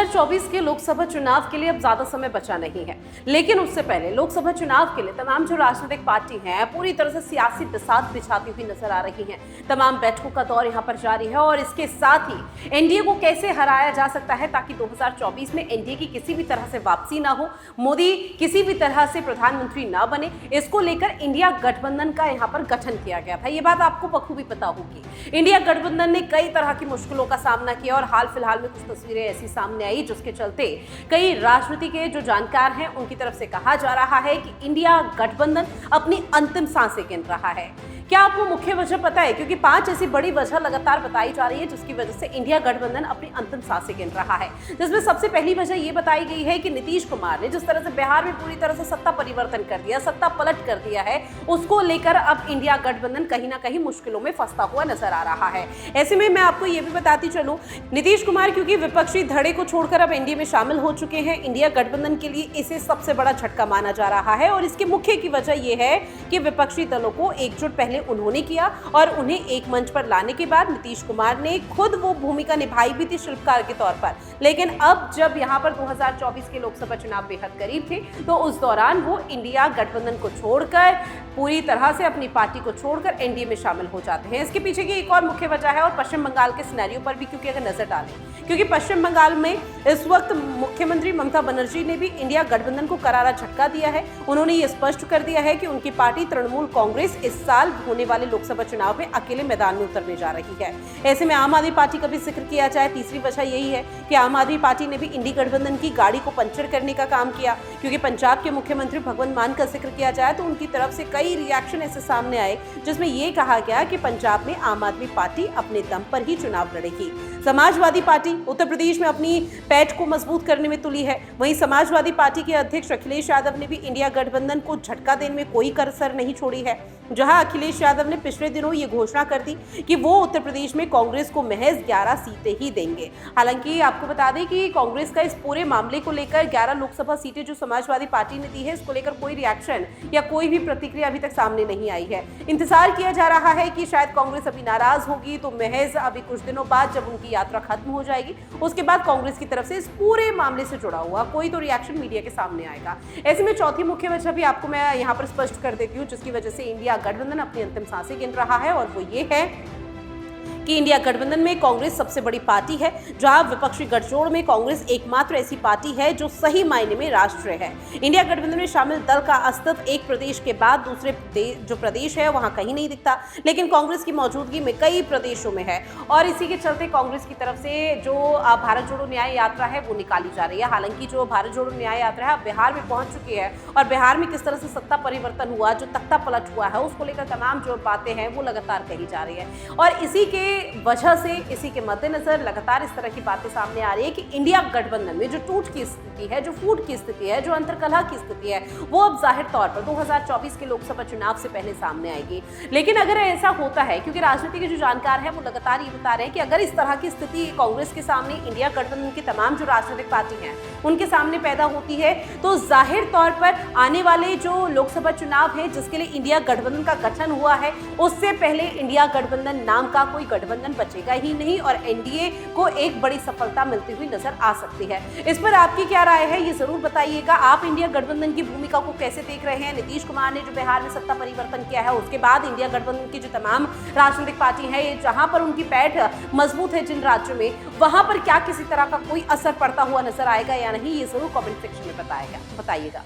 2024 के लोकसभा चुनाव के लिए अब ज्यादा समय बचा नहीं है, लेकिन उससे पहले लोकसभा चुनाव के लिए तमाम जो राजनीतिक पार्टी हैं पूरी तरह से सियासी बिसात बिछाती हुई नजर आ रही हैं। तमाम बैठकों का दौर यहां पर जारी है और इसके साथ ही एनडीए को कैसे हराया जा सकता है ताकि 2024 में एनडीए की किसी भी तरह से वापसी ना हो, मोदी किसी भी तरह से प्रधानमंत्री ना बने, इसको लेकर इंडिया गठबंधन का यहां पर गठन किया गया था। ये बात आपको बखूबी पता होगी। इंडिया गठबंधन ने कई तरह की मुश्किलों का सामना किया और हाल फिलहाल में कुछ तस्वीरें ऐसी सामने आई जिसके चलते कई राजनीति के जो जानकार हैं उनकी तरफ से कहा जा रहा है कि इंडिया गठबंधन अपनी अंतिम सांसें गिन रहा है। क्या आपको मुख्य वजह पता है? क्योंकि 5 ऐसी बड़ी वजह लगातार बताई जा रही है जिसकी वजह से इंडिया गठबंधन अपनी अंतिम सांसें गिन रहा है, जिसमें सबसे पहली वजह यह बताई गई है कि नीतीश कुमार ने जिस तरह से बिहार में पूरी तरह से सत्ता परिवर्तन कर दिया, सत्ता पलट कर दिया है, उसको लेकर अब इंडिया गठबंधन कहीं ना कहीं मुश्किलों में फंसता हुआ नजर आ रहा है। ऐसे में मैं आपको यह भी बताती चलूं, नीतीश कुमार क्योंकि विपक्षी धड़े को छोड़कर अब एनडीए में शामिल हो चुके हैं, इंडिया गठबंधन के लिए इसे सबसे बड़ा झटका माना जा रहा है। और इसके मुख्य की वजह यह है कि विपक्षी दलों को एकजुट पहले उन्होंने किया और उन्हें एक मंच पर लाने के बाद नीतीश कुमार ने खुद वो भूमिका निभाई भी थी शिल्पकार के तौर पर। लेकिन अब जब यहां पर 2024 के लोकसभा चुनाव बेहद करीब थे तो उस दौरान वो इंडिया गठबंधन को छोड़कर पूरी तरह से अपनी पार्टी को छोड़कर एनडीए में शामिल हो जाते हैं। इसके पीछे की एक और मुख्य वजह है और पश्चिम बंगाल के सिनेरियो पर भी क्योंकि अगर नजर डालें, क्योंकि पश्चिम बंगाल में इस वक्त मुख्यमंत्री ममता बनर्जी ने भी इंडिया गठबंधन को करारा झटका दिया है। उन्होंने ये स्पष्ट कर दिया है कि उनकी पार्टी तृणमूल कांग्रेस इस साल होने वाले लोकसभा चुनाव में अकेले मैदान में उतरने जा रही है। ऐसे में आम आदमी पार्टी का भी जिक्र किया जाए, तीसरी वजह यही है कि आम आदमी पार्टी ने भी इंडिया गठबंधन की गाड़ी को पंचर करने का काम किया, क्योंकि पंजाब के मुख्यमंत्री भगवंत मान का जिक्र किया जाए तो उनकी तरफ से कई रिएक्शन ऐसे सामने आए जिसमें यह कहा गया कि पंजाब में आम आदमी पार्टी अपने दम पर ही चुनाव लड़ेगी। समाजवादी पार्टी उत्तर प्रदेश में अपनी पैठ को मजबूत करने में तुली है। वहीं समाजवादी पार्टी के अध्यक्ष अखिलेश यादव ने भी इंडिया गठबंधन को झटका देने में कोई कसर नहीं छोड़ी है। जहां अखिलेश यादव ने पिछले दिनों ये घोषणा कर दी कि वो उत्तर प्रदेश में कांग्रेस को महज 11 सीटें ही देंगे। हालांकि आपको बता दें कि कांग्रेस का इस पूरे मामले को लेकर 11 लोकसभा सीटें जो समाजवादी पार्टी ने दी है, इसको लेकर कोई रिएक्शन या कोई भी प्रतिक्रिया अभी तक सामने नहीं आई है। इंतजार किया जा रहा है कि शायद कांग्रेस अभी नाराज होगी तो महज अभी कुछ दिनों बाद जब उनकी यात्रा खत्म हो जाएगी उसके बाद कांग्रेस की तरफ से इस पूरे मामले से जुड़ा हुआ कोई तो रिएक्शन मीडिया के सामने आएगा। ऐसे में चौथी मुख्य वजह भी आपको मैं यहाँ पर स्पष्ट कर देती हूँ जिसकी वजह से इंडिया गठबंधन अपनी अंतिम सांसें गिन रहा है और वो ये है कि इंडिया गठबंधन में कांग्रेस सबसे बड़ी पार्टी है। जहां विपक्षी गठजोड़ में कांग्रेस एकमात्र ऐसी पार्टी है जो सही मायने में राष्ट्रीय है। इंडिया गठबंधन में शामिल दल का अस्तित्व एक प्रदेश के बाद दूसरे जो प्रदेश है वहां कहीं नहीं दिखता, लेकिन कांग्रेस की मौजूदगी में कई प्रदेशों में है और इसी के चलते कांग्रेस की तरफ से जो भारत जोड़ो न्याय यात्रा है वो निकाली जा रही है। हालांकि जो भारत जोड़ो न्याय यात्रा है बिहार में पहुंच चुकी है और बिहार में किस तरह से सत्ता परिवर्तन हुआ, जो तख्ता पलट हुआ है, उसको लेकर तमाम जो बातें हैं वो लगातार कही जा रही है और इसी के वजह से, इसी के मद्देनजर लगातार इस तरह की बातें सामने आ रही है कि इंडिया गठबंधन में जो टूट की स्थिति है, जो फूट की स्थिति है, जो अंतर्कलह की स्थिति है, वो अब जाहिर तौर पर 2024 के लोकसभा चुनाव से पहले सामने आएगी। लेकिन अगर ऐसा होता है, क्योंकि राजनीति के जो जानकार हैं वो लगातार ये बता रहे हैं कि अगर इस तरह की स्थिति कांग्रेस के सामने, इंडिया गठबंधन की तमाम जो राजनीतिक पार्टी हैं उनके सामने पैदा होती है तो जाहिर तौर पर आने वाले जो लोकसभा चुनाव है जिसके लिए इंडिया गठबंधन का गठन हुआ है उससे पहले इंडिया गठबंधन नाम का कोई गठबंधन बचेगा ही नहीं और एनडीए को एक बड़ी सफलता मिलती हुई नजर आ सकती है। इस पर आपकी क्या राय है ये जरूर बताइएगा। आप इंडिया गठबंधन की भूमिका को कैसे देख रहे हैं? नीतीश कुमार ने जो बिहार में सत्ता परिवर्तन किया है उसके बाद इंडिया गठबंधन की जो तमाम राजनीतिक पार्टी है जहां पर उनकी पैठ मजबूत है जिन राज्यों में, वहां पर क्या किसी तरह का कोई असर पड़ता हुआ नजर आएगा या नहीं, ये जरूर कमेंट सेक्शन में बताइएगा।